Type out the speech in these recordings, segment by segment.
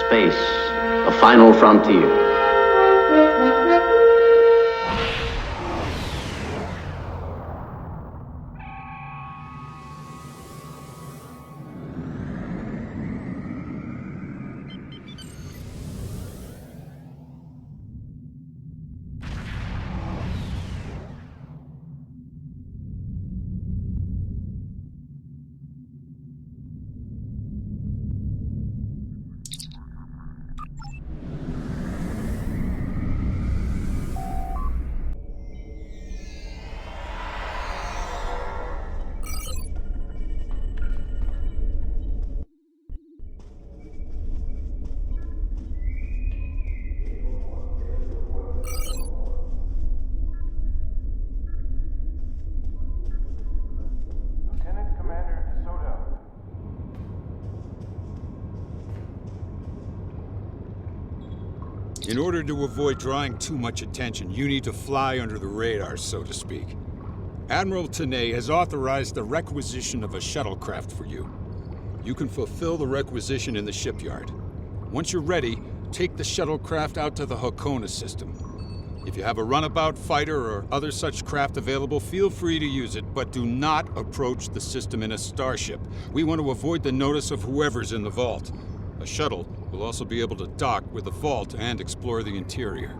Space, the final frontier. In order to avoid drawing too much attention, you need to fly under the radar, so to speak. Admiral Tenay has authorized the requisition of a shuttlecraft for you. You can fulfill the requisition in the shipyard. Once you're ready, take the shuttlecraft out to the Hakona system. If you have a runabout fighter or other such craft available, feel free to use it, but do not approach the system in a starship. We want to avoid the notice of whoever's in the vault. A shuttle will also be able to dock with the vault and explore the interior.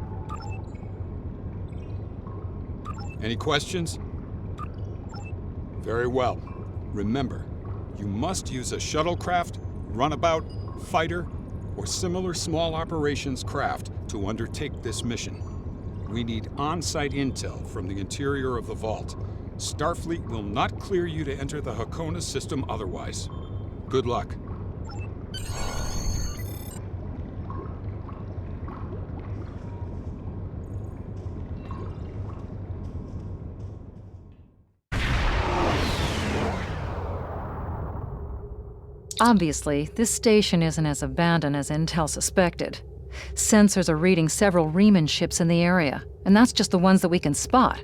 Any questions? Very well. Remember, you must use a shuttlecraft, runabout, fighter, or similar small operations craft to undertake this mission. We need on-site intel from the interior of the vault. Starfleet will not clear you to enter the Hakona system otherwise. Good luck. Obviously, this station isn't as abandoned as Intel suspected. Sensors are reading several Riemann ships in the area, and that's just the ones that we can spot.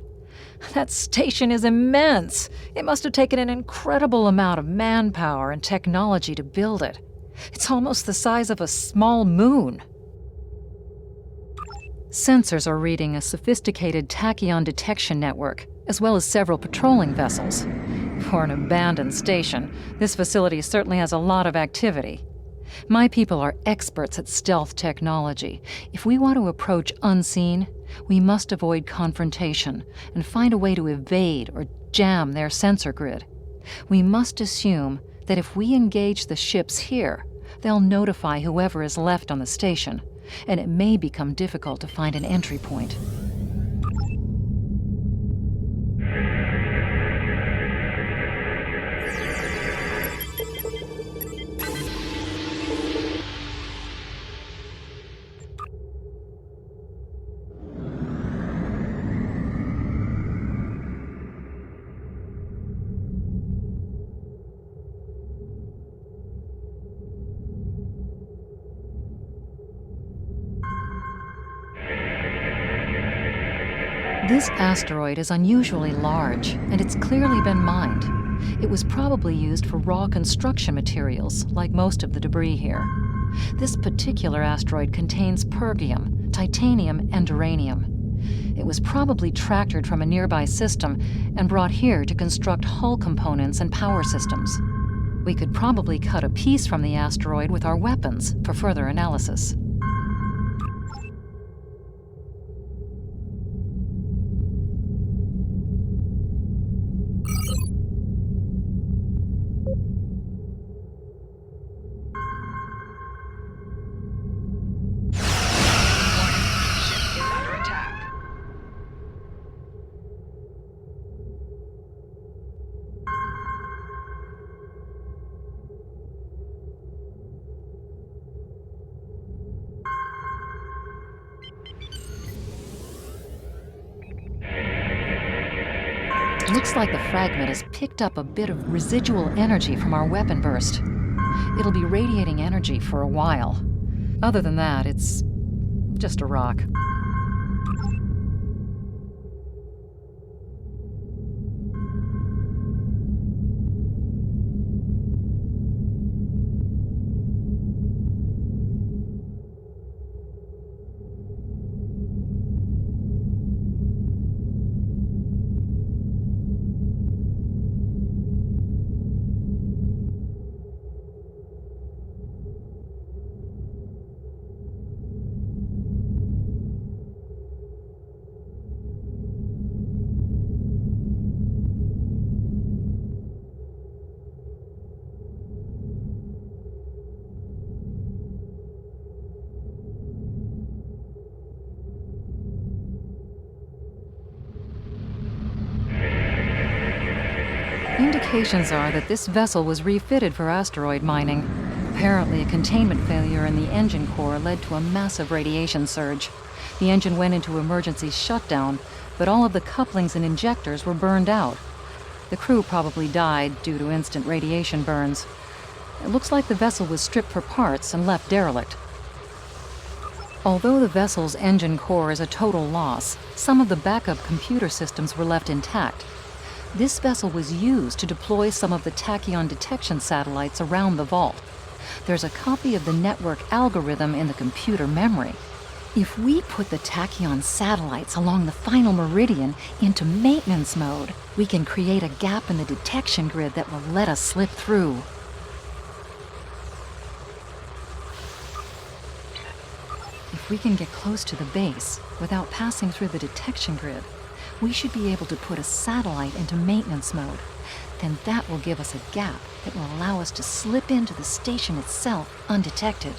That station is immense. It must have taken an incredible amount of manpower and technology to build it. It's almost the size of a small moon. Sensors are reading a sophisticated tachyon detection network, as well as several patrolling vessels. For an abandoned station, this facility certainly has a lot of activity. My people are experts at stealth technology. If we want to approach unseen, we must avoid confrontation and find a way to evade or jam their sensor grid. We must assume that if we engage the ships here, they'll notify whoever is left on the station, and it may become difficult to find an entry point. This asteroid is unusually large, and it's clearly been mined. It was probably used for raw construction materials, like most of the debris here. This particular asteroid contains pergium, titanium, and uranium. It was probably tractored from a nearby system and brought here to construct hull components and power systems. We could probably cut a piece from the asteroid with our weapons for further analysis. Looks like the fragment has picked up a bit of residual energy from our weapon burst. It'll be radiating energy for a while. Other than that, it's just a rock. Indications are that this vessel was refitted for asteroid mining. Apparently, a containment failure in the engine core led to a massive radiation surge. The engine went into emergency shutdown, but all of the couplings and injectors were burned out. The crew probably died due to instant radiation burns. It looks like the vessel was stripped for parts and left derelict. Although the vessel's engine core is a total loss, some of the backup computer systems were left intact. This vessel was used to deploy some of the tachyon detection satellites around the vault. There's a copy of the network algorithm in the computer memory. If we put the tachyon satellites along the final meridian into maintenance mode, we can create a gap in the detection grid that will let us slip through. If we can get close to the base without passing through the detection grid, we should be able to put a satellite into maintenance mode. Then that will give us a gap that will allow us to slip into the station itself undetected.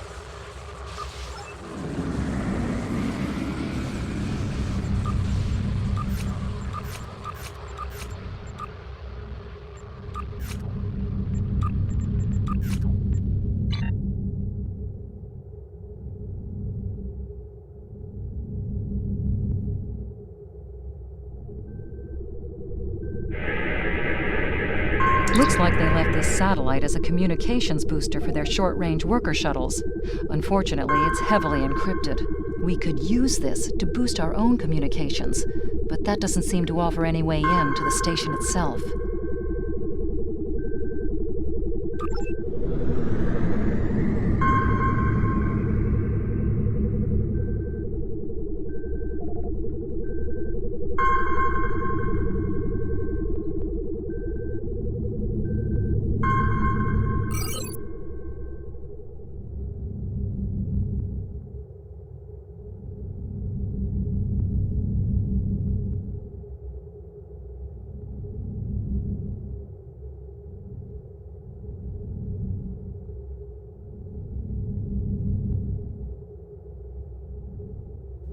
Looks like they left this satellite as a communications booster for their short-range worker shuttles. Unfortunately, it's heavily encrypted. We could use this to boost our own communications, but that doesn't seem to offer any way in to the station itself.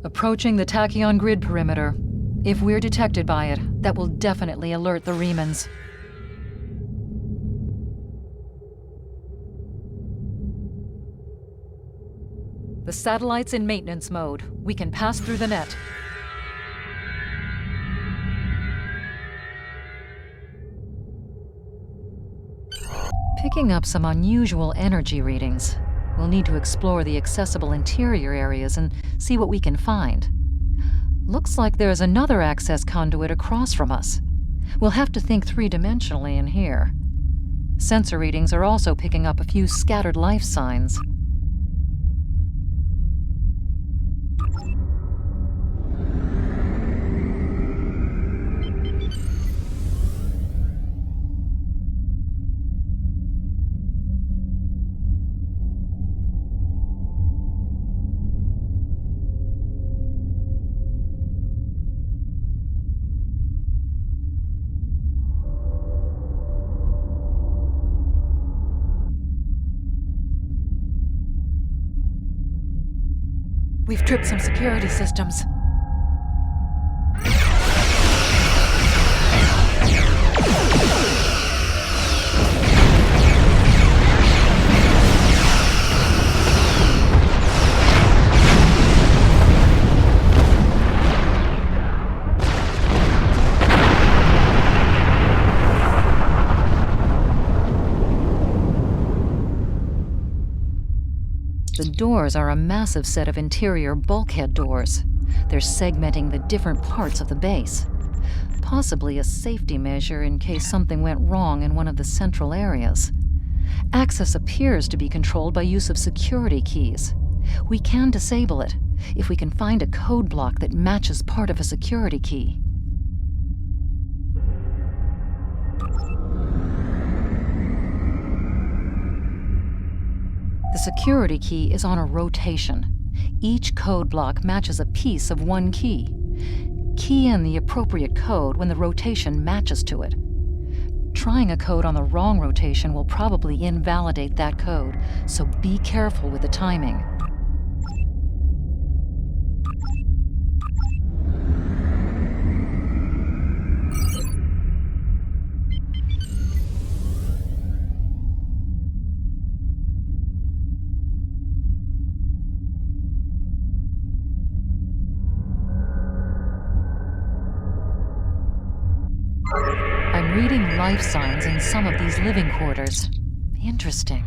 Approaching the tachyon grid perimeter. If we're detected by it, that will definitely alert the Remans. The satellite's in maintenance mode. We can pass through the net. Picking up some unusual energy readings. We'll need to explore the accessible interior areas and see what we can find. Looks like there's another access conduit across from us. We'll have to think three-dimensionally in here. Sensor readings are also picking up a few scattered life signs. We've tripped some security systems. The doors are a massive set of interior bulkhead doors. They're segmenting the different parts of the base. Possibly a safety measure in case something went wrong in one of the central areas. Access appears to be controlled by use of security keys. We can disable it if we can find a code block that matches part of a security key. The security key is on a rotation. Each code block matches a piece of one key. Key in the appropriate code when the rotation matches to it. Trying a code on the wrong rotation will probably invalidate that code, so be careful with the timing. life signs in some of these living quarters. Interesting.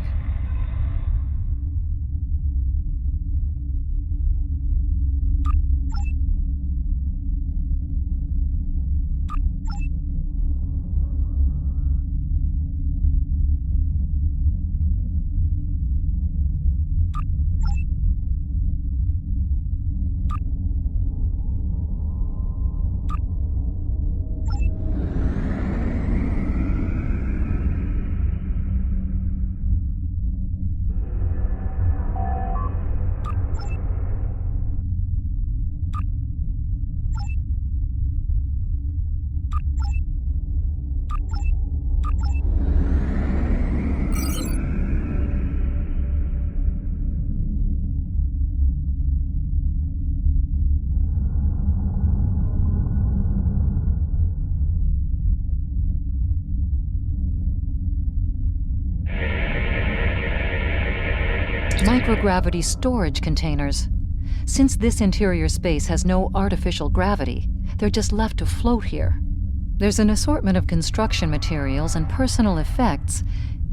Microgravity storage containers. Since this interior space has no artificial gravity, they're just left to float here. There's an assortment of construction materials and personal effects,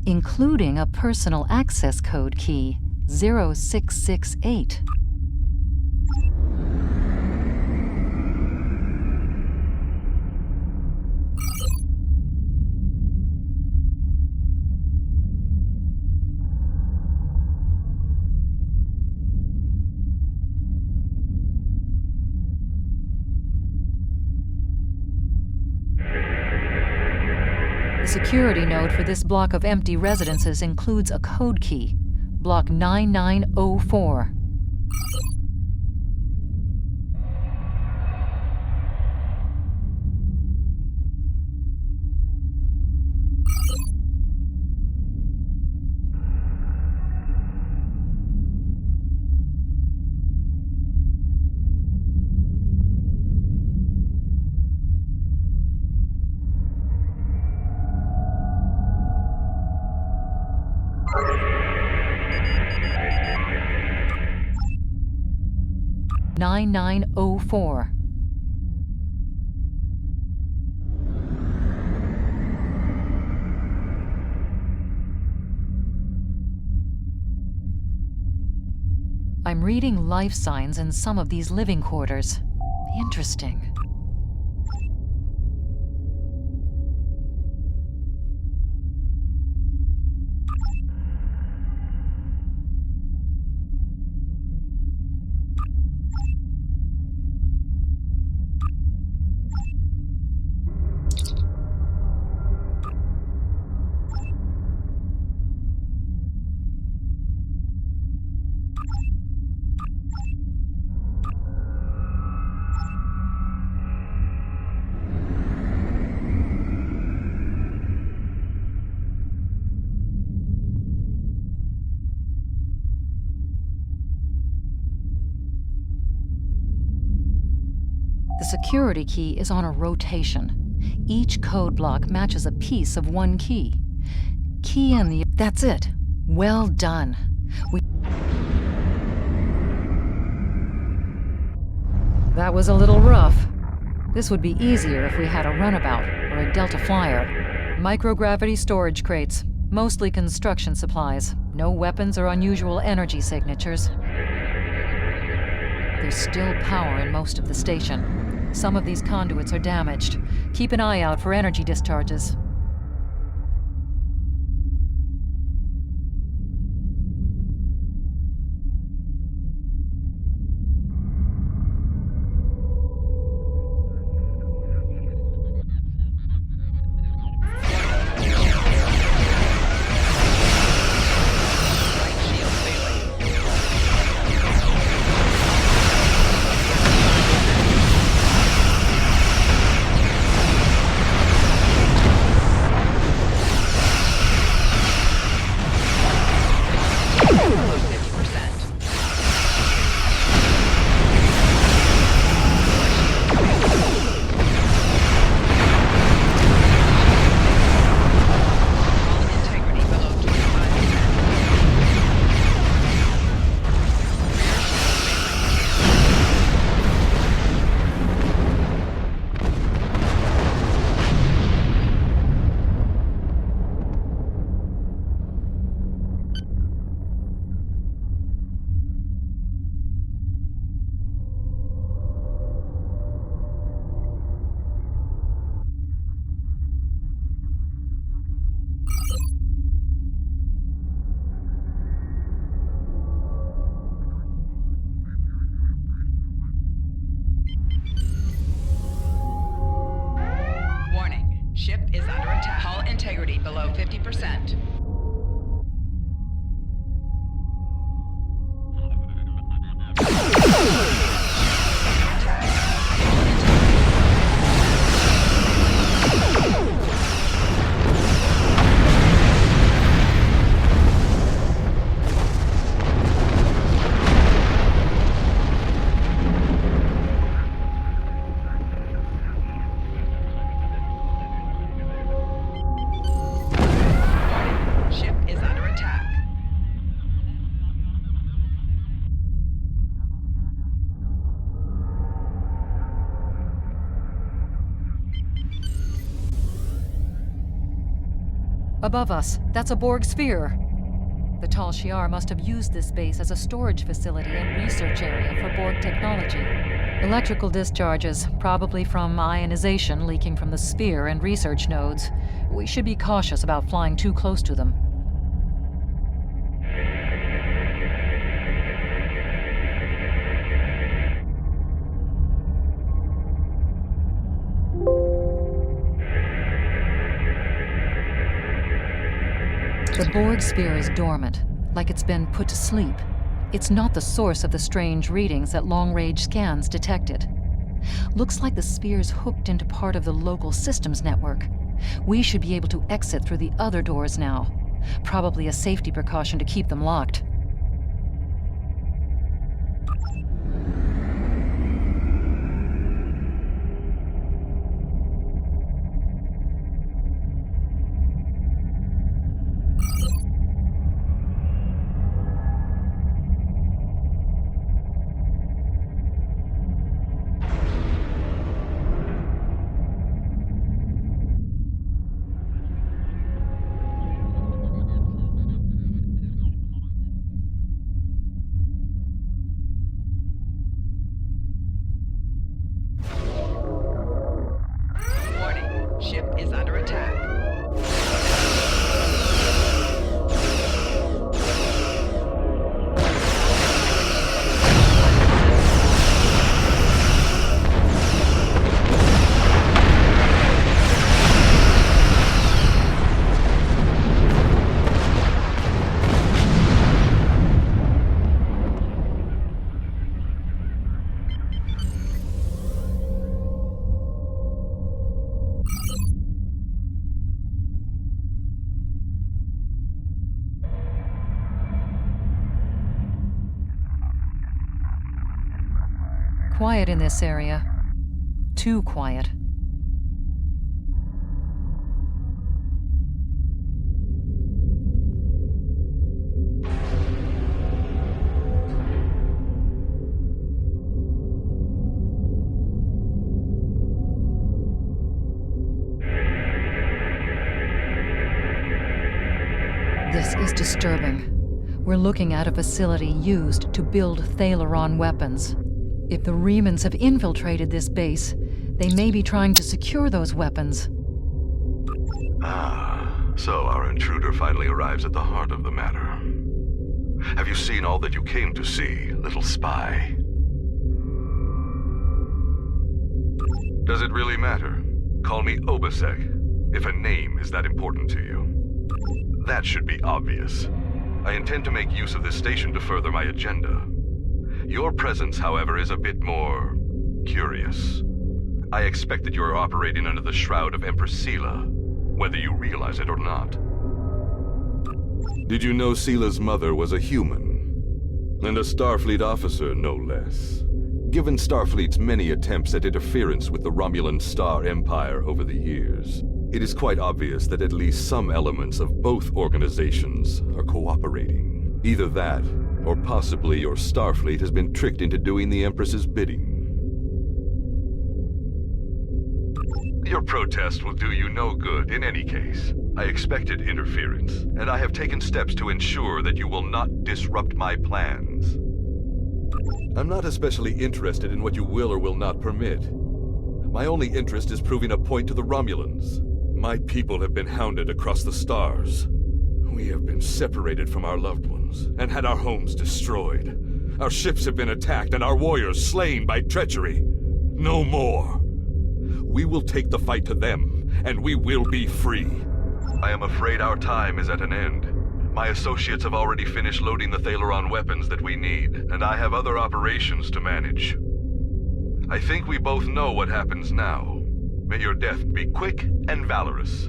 including a personal access code key, 0668. The security node for this block of empty residences includes a code key, block 9904. (9904). I'm reading life signs in some of these living quarters. Interesting. The security key is on a rotation. Each code block matches a piece of one key. Key in the... That's it. Well done. That was a little rough. This would be easier if we had a runabout or a Delta Flyer. Microgravity storage crates, mostly construction supplies. No weapons or unusual energy signatures. There's still power in most of the station. Some of these conduits are damaged. Keep an eye out for energy discharges. 50%. Ship is under attack. Above us, that's a Borg sphere. The Tal Shiar must have used this base as a storage facility and research area for Borg technology. Electrical discharges, probably from ionization leaking from the sphere and research nodes. We should be cautious about flying too close to them. The Borg sphere is dormant, like it's been put to sleep. It's not the source of the strange readings that long-range scans detected. Looks like the sphere's hooked into part of the local systems network. We should be able to exit through the other doors now. Probably a safety precaution to keep them locked. Warning, ship is under attack. Quiet in this area. Too quiet. This is disturbing. We're looking at a facility used to build Thalaron weapons. If the Remans have infiltrated this base, they may be trying to secure those weapons. So our intruder finally arrives at the heart of the matter. Have you seen all that you came to see, little spy? Does it really matter? Call me Obasek, if a name is that important to you. That should be obvious. I intend to make use of this station to further my agenda. Your presence, however, is a bit more curious. I expect that you are operating under the shroud of Empress Sela, whether you realize it or not. Did you know Sela's mother was a human? And a Starfleet officer, no less. Given Starfleet's many attempts at interference with the Romulan Star Empire over the years, it is quite obvious that at least some elements of both organizations are cooperating. Either that, or possibly your Starfleet has been tricked into doing the Empress's bidding. Your protest will do you no good in any case. I expected interference, and I have taken steps to ensure that you will not disrupt my plans. I'm not especially interested in what you will or will not permit. My only interest is proving a point to the Romulans. My people have been hounded across the stars. We have been separated from our loved ones, and had our homes destroyed. Our ships have been attacked, and our warriors slain by treachery. No more. We will take the fight to them, and we will be free. I am afraid our time is at an end. My associates have already finished loading the Thaleron weapons that we need, and I have other operations to manage. I think we both know what happens now. May your death be quick and valorous.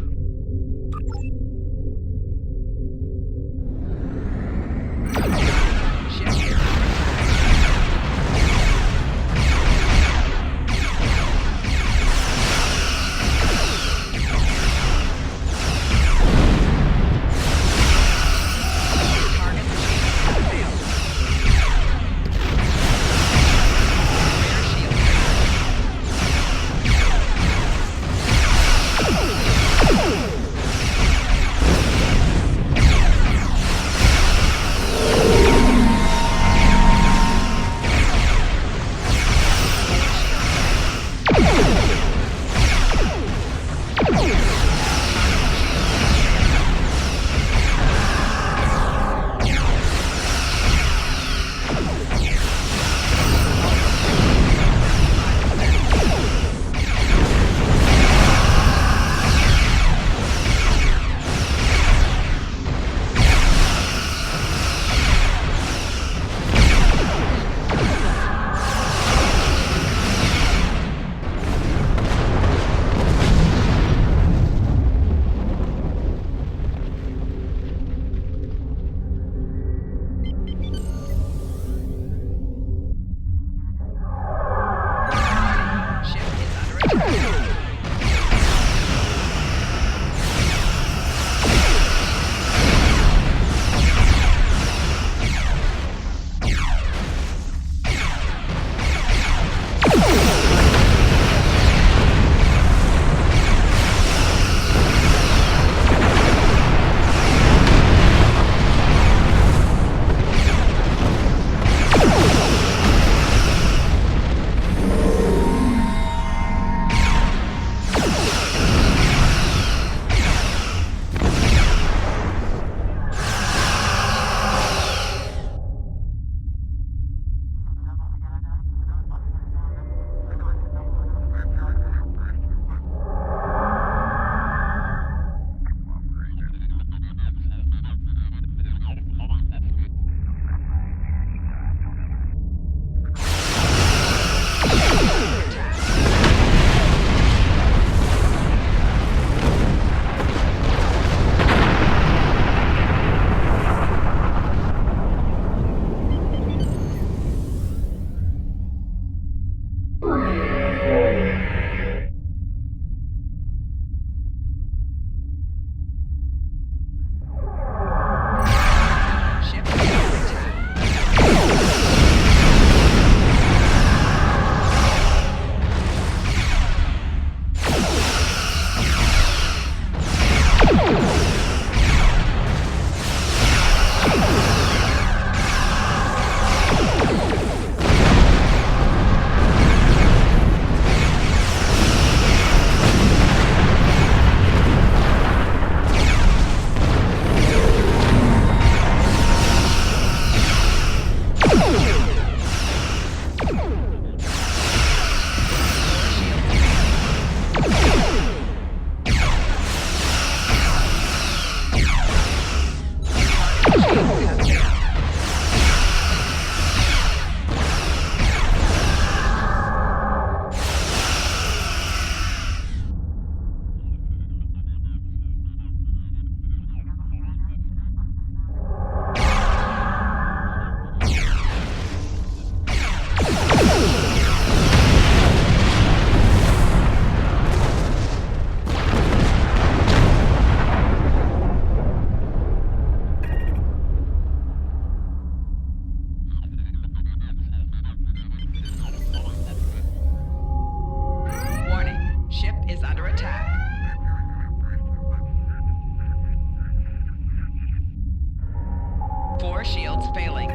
shields failing.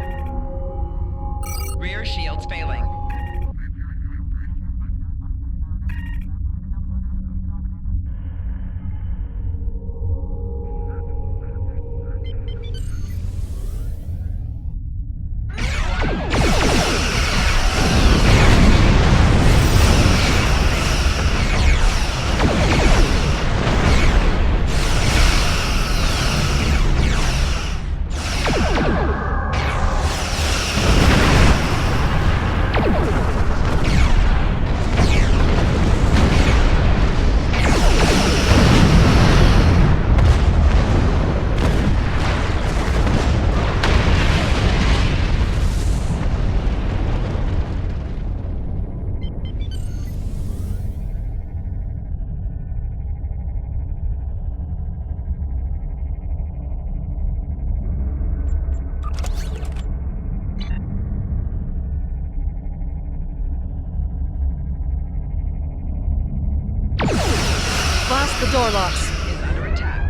Rear shields failing. door locks. Is under attack.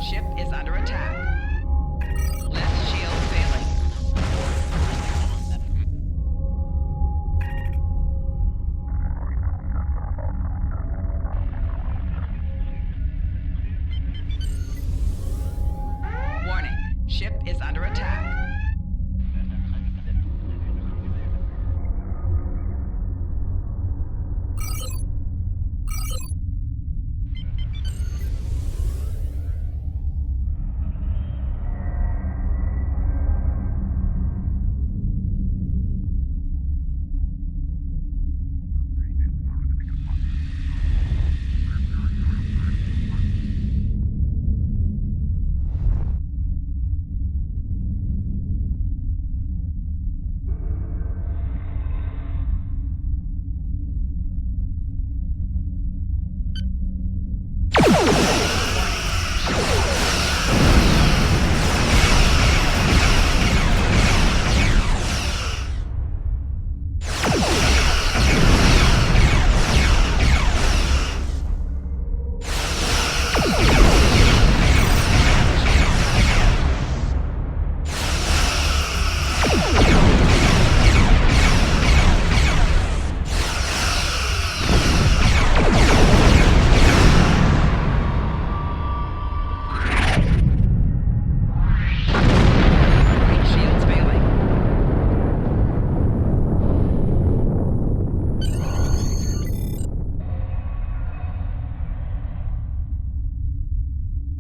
Ship is under attack. Left shield failing. Warning. Ship is under attack.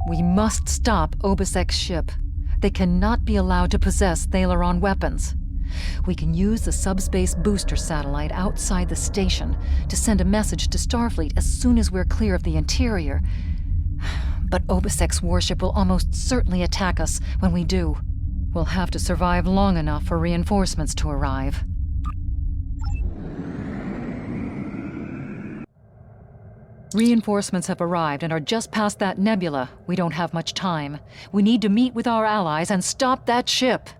We must stop Obisek's ship. They cannot be allowed to possess Thalaron weapons. We can use the subspace booster satellite outside the station to send a message to Starfleet as soon as we're clear of the interior. But Obisek's warship will almost certainly attack us when we do. We'll have to survive long enough for reinforcements to arrive. Reinforcements have arrived and are just past that nebula. We don't have much time. We need to meet with our allies and stop that ship.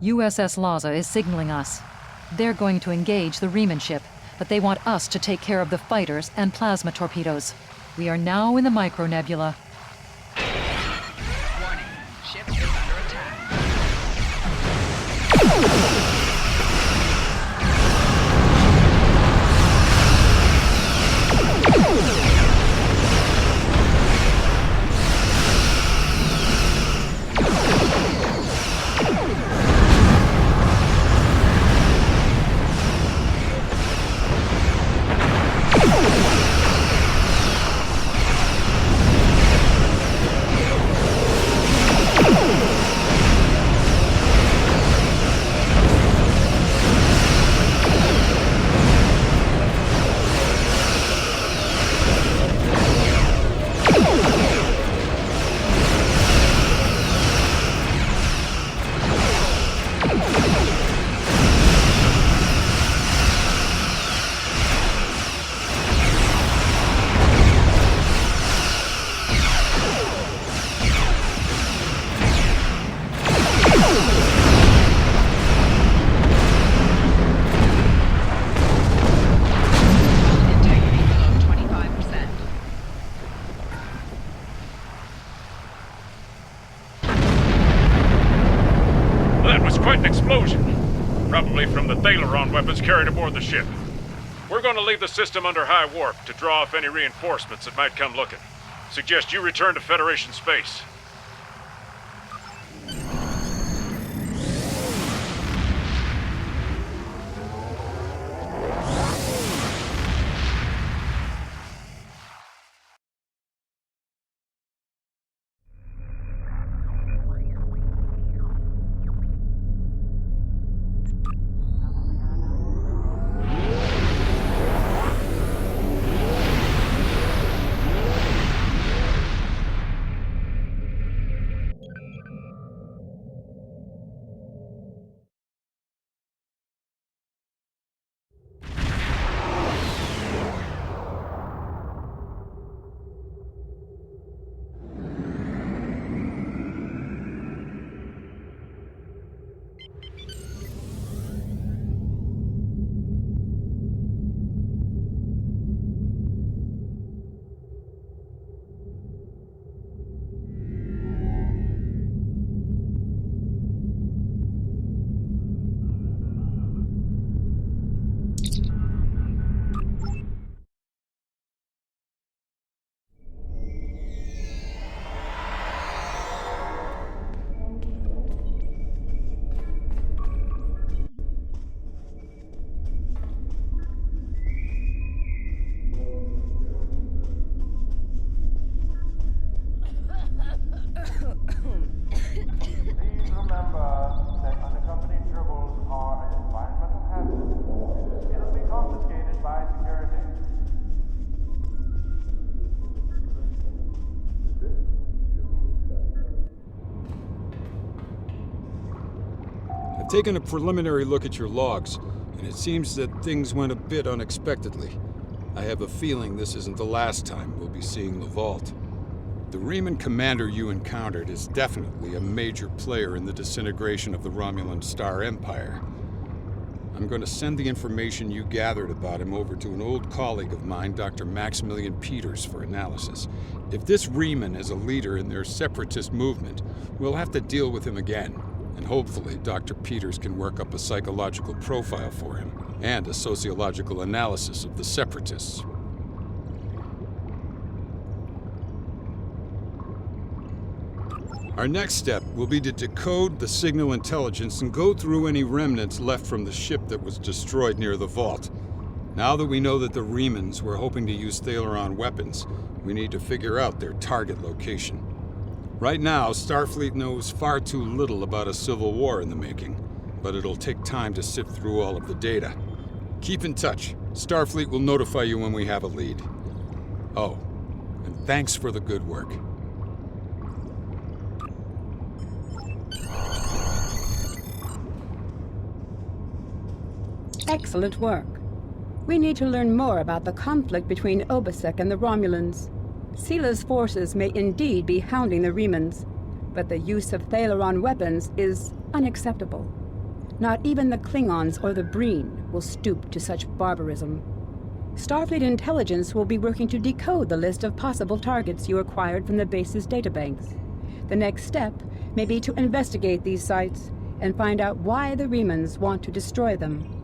USS Laza is signaling us. They're going to engage the Riemann ship, but they want us to take care of the fighters and plasma torpedoes. We are now in the micronebula. Warning. Ship is under attack. Thalaron weapons carried aboard the ship. We're going to leave the system under high warp to draw off any reinforcements that might come looking. Suggest you return to Federation space. Taken a preliminary look at your logs, and it seems that things went a bit unexpectedly. I have a feeling this isn't the last time we'll be seeing the vault. The Reman commander you encountered is definitely a major player in the disintegration of the Romulan Star Empire. I'm going to send the information you gathered about him over to an old colleague of mine, Dr. Maximilian Peters, for analysis. If this Reman is a leader in their separatist movement, we'll have to deal with him again. And hopefully, Dr. Peters can work up a psychological profile for him, and a sociological analysis of the Separatists. Our next step will be to decode the signal intelligence and go through any remnants left from the ship that was destroyed near the vault. Now that we know that the Remans were hoping to use Thalaron weapons, we need to figure out their target location. Right now, Starfleet knows far too little about a civil war in the making, but it'll take time to sift through all of the data. Keep in touch. Starfleet will notify you when we have a lead. Oh, and thanks for the good work. Excellent work. We need to learn more about the conflict between Obasek and the Romulans. Sila's forces may indeed be hounding the Remans, but the use of Thalaron weapons is unacceptable. Not even the Klingons or the Breen will stoop to such barbarism. Starfleet intelligence will be working to decode the list of possible targets you acquired from the base's databanks. The next step may be to investigate these sites and find out why the Remans want to destroy them.